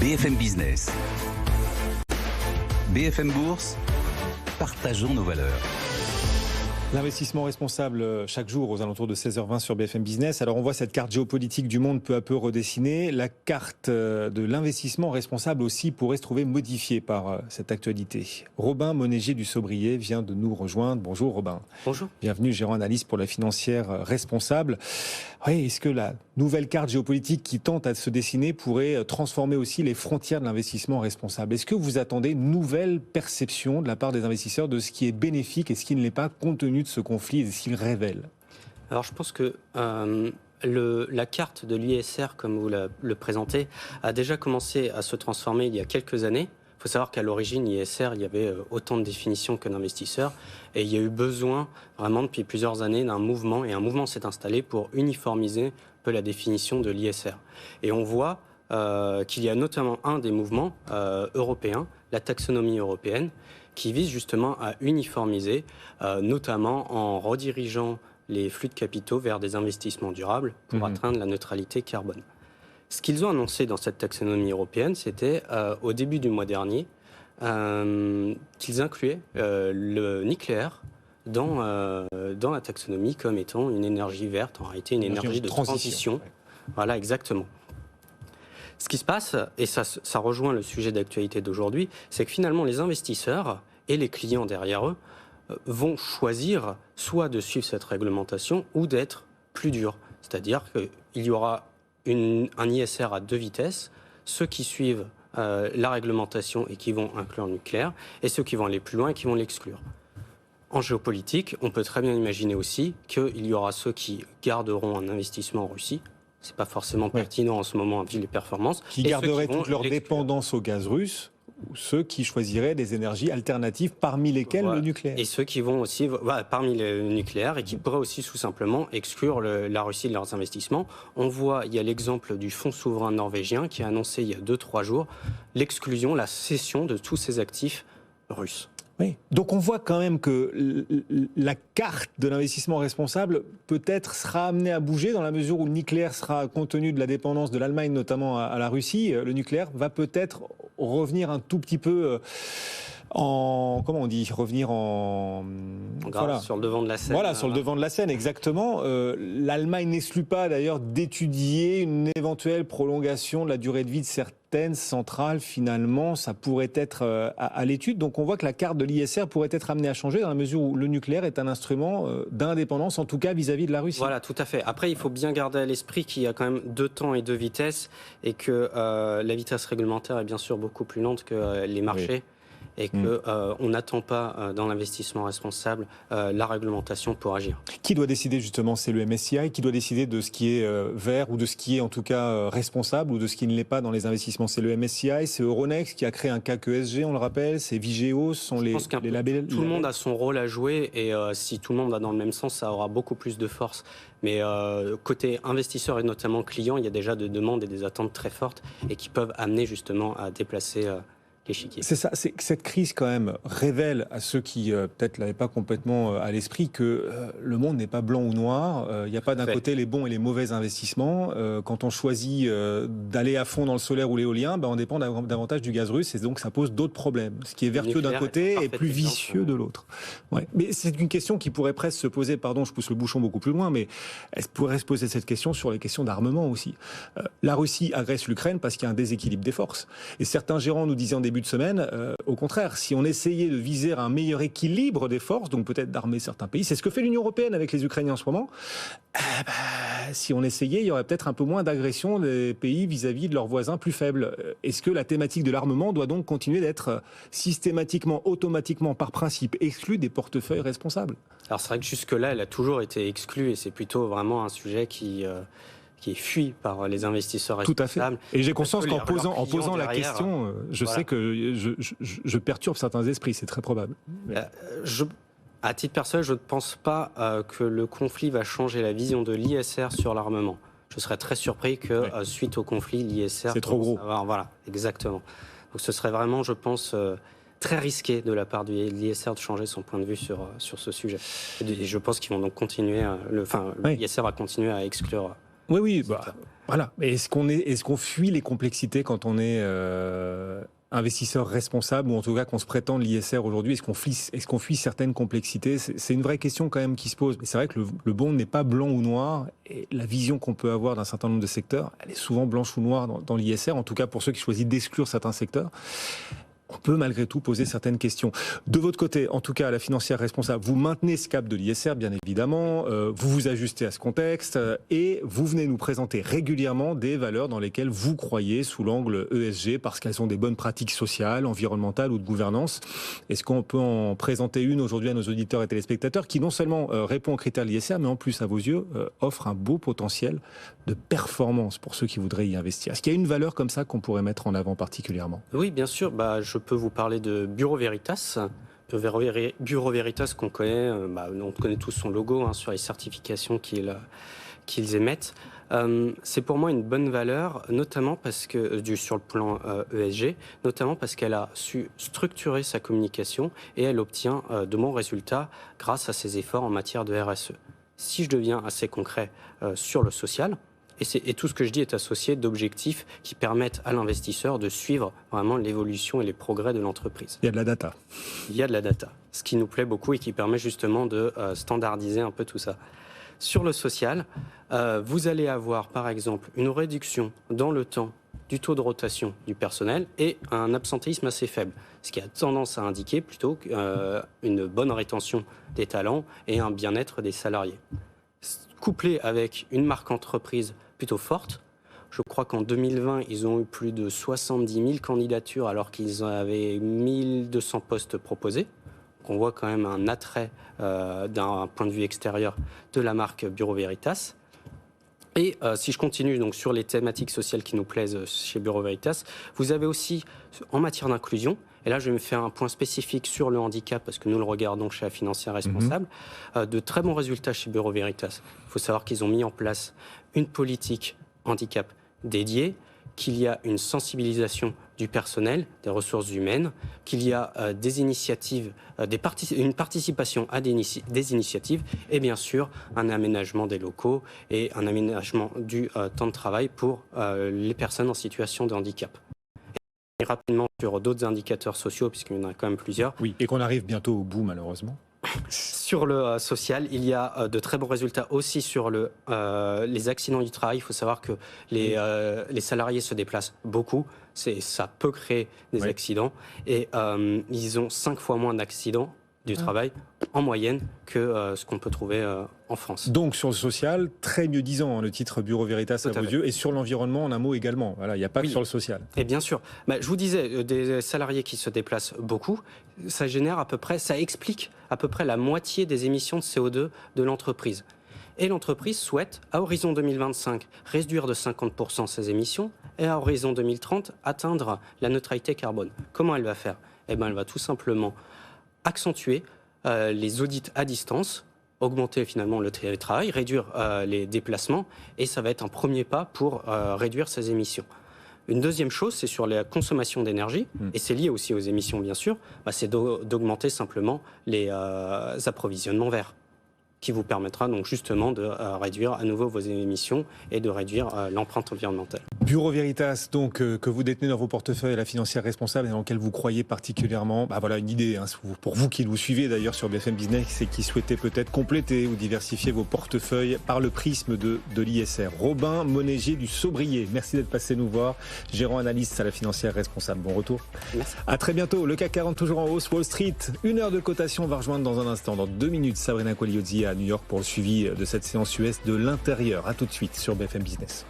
BFM Business. BFM Bourse, partageons nos valeurs. L'investissement responsable chaque jour aux alentours de 16h20 sur BFM Business. Alors on voit cette carte géopolitique du monde peu à peu redessinée. La carte de l'investissement responsable aussi pourrait se trouver modifiée par cette actualité. Robin Monégier du Saubrier vient de nous rejoindre. Bonjour Robin. Bonjour. Bienvenue, gérant analyste pour la financière responsable. Oui, est-ce que la nouvelle carte géopolitique qui tente à se dessiner pourrait transformer aussi les frontières de l'investissement responsable? Est-ce que vous attendez une nouvelle perception de la part des investisseurs de ce qui est bénéfique et ce qui ne l'est pas compte tenu de ce conflit et de ce qu'il révèle? Alors je pense que la carte de l'ISR, comme vous le présentez, a déjà commencé à se transformer il y a quelques années. Il faut savoir qu'à l'origine, l'ISR, il y avait autant de définitions que d'investisseurs. Et il y a eu besoin, vraiment, depuis plusieurs années, d'un mouvement. Et un mouvement s'est installé pour uniformiser un peu la définition de l'ISR. Et on voit qu'il y a notamment un des mouvements européens, la taxonomie européenne, qui vise justement à uniformiser, notamment en redirigeant les flux de capitaux vers des investissements durables pour atteindre la neutralité carbone. Ce qu'ils ont annoncé dans cette taxonomie européenne, c'était au début du mois dernier qu'ils incluaient le nucléaire dans la taxonomie comme étant une énergie verte, en réalité une énergie de transition. Ouais. Voilà, exactement. Ce qui se passe, et ça rejoint le sujet d'actualité d'aujourd'hui, c'est que finalement les investisseurs et les clients derrière eux vont choisir soit de suivre cette réglementation ou d'être plus durs. C'est-à-dire qu'il y aura un ISR à deux vitesses, ceux qui suivent la réglementation et qui vont inclure le nucléaire, et ceux qui vont aller plus loin et qui vont l'exclure. En géopolitique, on peut très bien imaginer aussi qu'il y aura ceux qui garderont un investissement en Russie. C'est pas forcément pertinent en ce moment vu les performances. Qui garderaient toute leur dépendance au gaz russe, ou ceux qui choisiraient des énergies alternatives, parmi lesquelles le nucléaire. Et ceux qui vont aussi, parmi le nucléaire, et qui pourraient aussi tout simplement exclure la Russie de leurs investissements. On voit, il y a l'exemple du fonds souverain norvégien qui a annoncé il y a 2-3 jours l'exclusion, la cession de tous ses actifs russes. Oui. Donc on voit quand même que la carte de l'investissement responsable peut-être sera amenée à bouger dans la mesure où le nucléaire sera, compte tenu de la dépendance de l'Allemagne notamment à la Russie, le nucléaire va peut-être revenir un tout petit peu sur le devant de la scène. Voilà, sur le devant de la scène, exactement. L'Allemagne n'exclut pas d'ailleurs d'étudier une éventuelle prolongation de la durée de vie de certaines centrales. Finalement, ça pourrait être à l'étude. Donc on voit que la carte de l'ISR pourrait être amenée à changer dans la mesure où le nucléaire est un instrument d'indépendance, en tout cas vis-à-vis de la Russie. Voilà, tout à fait. Après, il faut bien garder à l'esprit qu'il y a quand même 2 temps et 2 vitesses et que la vitesse réglementaire est bien sûr beaucoup plus lente que les marchés. Oui. Et qu'on n'attend pas dans l'investissement responsable la réglementation pour agir. Qui doit décider justement? C'est le MSCI qui doit décider de ce qui est vert ou de ce qui est en tout cas responsable ou de ce qui ne l'est pas dans les investissements. C'est le MSCI, c'est Euronext qui a créé un CAC ESG, on le rappelle, c'est Vigeo, ce sont les labels. Tout le monde a son rôle à jouer et si tout le monde va dans le même sens, ça aura beaucoup plus de force. Mais côté investisseurs et notamment clients, il y a déjà des demandes et des attentes très fortes et qui peuvent amener justement à déplacer c'est ça, c'est que cette crise quand même révèle à ceux qui peut-être l'avaient pas complètement à l'esprit que le monde n'est pas blanc ou noir. Il n'y a pas d'un côté les bons et les mauvais investissements. Quand on choisit d'aller à fond dans le solaire ou l'éolien, on dépend davantage du gaz russe et donc ça pose d'autres problèmes. Ce qui est vertueux d'un côté est plus vicieux de l'autre. Ouais. Mais c'est une question qui pourrait presque se poser, pardon, je pousse le bouchon beaucoup plus loin, mais elle pourrait se poser cette question sur les questions d'armement aussi. La Russie agresse l'Ukraine parce qu'il y a un déséquilibre des forces. Et certains gérants nous disaient en début de semaine, au contraire, si on essayait de viser un meilleur équilibre des forces, donc peut-être d'armer certains pays, c'est ce que fait l'Union européenne avec les Ukrainiens en ce moment, si on essayait, il y aurait peut-être un peu moins d'agression des pays vis-à-vis de leurs voisins plus faibles. Est-ce que la thématique de l'armement doit donc continuer d'être systématiquement, automatiquement, par principe, exclue des portefeuilles responsables? Alors c'est vrai que jusque-là, elle a toujours été exclue et c'est plutôt vraiment un sujet qui est fui par les investisseurs responsables. Tout à fait. Et j'ai conscience qu'en posant la question, je sais que je perturbe certains esprits, c'est très probable. À titre personnel, je ne pense pas que le conflit va changer la vision de l'ISR sur l'armement. Je serais très surpris que, suite au conflit, l'ISR... C'est trop gros. Voilà, exactement. Donc ce serait vraiment, je pense... très risqué de la part de l'ISR de changer son point de vue sur ce sujet. Et je pense qu'ils vont donc continuer... l'ISR va continuer à exclure... Oui, Voilà. Mais est-ce qu'on fuit les complexités quand on est investisseur responsable, ou en tout cas qu'on se prétend de l'ISR aujourd'hui? Est-ce qu'on fuit certaines complexités? C'est une vraie question quand même qui se pose. Mais c'est vrai que le bond n'est pas blanc ou noir, et la vision qu'on peut avoir d'un certain nombre de secteurs, elle est souvent blanche ou noire dans l'ISR, en tout cas pour ceux qui choisissent d'exclure certains secteurs. On peut malgré tout poser certaines questions. De votre côté, en tout cas, la financière responsable, vous maintenez ce cap de l'ISR, bien évidemment, vous vous ajustez à ce contexte, et vous venez nous présenter régulièrement des valeurs dans lesquelles vous croyez sous l'angle ESG, parce qu'elles ont des bonnes pratiques sociales, environnementales ou de gouvernance. Est-ce qu'on peut en présenter une aujourd'hui à nos auditeurs et téléspectateurs qui non seulement répond aux critères de l'ISR, mais en plus, à vos yeux, offre un beau potentiel de performance pour ceux qui voudraient y investir? Est-ce qu'il y a une valeur comme ça qu'on pourrait mettre en avant particulièrement? Oui, bien sûr. Je peux vous parler de Bureau Veritas. Bureau Veritas qu'on connaît, on connaît tous son logo sur les certifications qu'ils émettent. C'est pour moi une bonne valeur, notamment parce que sur le plan ESG, notamment parce qu'elle a su structurer sa communication et elle obtient de bons résultats grâce à ses efforts en matière de RSE. Si je deviens assez concret sur le social, et tout ce que je dis est associé d'objectifs qui permettent à l'investisseur de suivre vraiment l'évolution et les progrès de l'entreprise. Il y a de la data. Il y a de la data, ce qui nous plaît beaucoup et qui permet justement de standardiser un peu tout ça. Sur le social, vous allez avoir par exemple une réduction dans le temps du taux de rotation du personnel et un absentéisme assez faible, ce qui a tendance à indiquer plutôt une bonne rétention des talents et un bien-être des salariés. Couplé avec une marque entreprise plutôt forte, je crois qu'en 2020, ils ont eu plus de 70 000 candidatures alors qu'ils avaient 1200 postes proposés. Donc on voit quand même un attrait d'un point de vue extérieur de la marque Bureau Veritas. Et si je continue donc sur les thématiques sociales qui nous plaisent chez Bureau Veritas, vous avez aussi en matière d'inclusion, et là je vais me faire un point spécifique sur le handicap parce que nous le regardons chez la financière responsable, de très bons résultats chez Bureau Veritas. Il faut savoir qu'ils ont mis en place une politique handicap dédiée, qu'il y a une sensibilisation du personnel, des ressources humaines, qu'il y a des initiatives, une participation à des initiatives et bien sûr un aménagement des locaux et un aménagement du temps de travail pour les personnes en situation de handicap. Et rapidement sur d'autres indicateurs sociaux, puisqu'il y en a quand même plusieurs. Oui, et qu'on arrive bientôt au bout malheureusement. Sur le social, il y a de très bons résultats aussi sur les accidents du travail. Il faut savoir que les salariés se déplacent beaucoup. Ça peut créer des accidents. Et ils ont 5 fois moins d'accidents du travail en moyenne que ce qu'on peut trouver en France. Donc sur le social, très mieux disant le titre Bureau Veritas à vos yeux, et sur l'environnement en un mot également. Voilà, il n'y a pas que sur le social. Et bien sûr, je vous disais, des salariés qui se déplacent beaucoup, ça explique à peu près la moitié des émissions de CO2 de l'entreprise. Et l'entreprise souhaite, à horizon 2025, réduire de 50% ses émissions et à horizon 2030, atteindre la neutralité carbone. Comment elle va faire? Elle va tout simplement accentuer les audits à distance, augmenter finalement le télétravail, réduire les déplacements, et ça va être un premier pas pour réduire ses émissions. Une deuxième chose, c'est sur la consommation d'énergie, et c'est lié aussi aux émissions bien sûr, c'est d'augmenter simplement les approvisionnements verts, qui vous permettra donc justement de réduire à nouveau vos émissions et de réduire l'empreinte environnementale. Bureau Veritas, donc, que vous détenez dans vos portefeuilles, la financière responsable et dans laquelle vous croyez particulièrement. Voilà une idée pour vous qui nous suivez d'ailleurs sur BFM Business et qui souhaitez peut-être compléter ou diversifier vos portefeuilles par le prisme de l'ISR. Robin Monégier du Saubrier, merci d'être passé nous voir, gérant analyste à la financière responsable. Bon retour. Merci. À très bientôt. Le CAC 40 toujours en hausse. Wall Street, 1 heure de cotation. On va rejoindre dans un instant, dans 2 minutes, Sabrina Quagliozzi à New York pour le suivi de cette séance US de l'intérieur. À tout de suite sur BFM Business.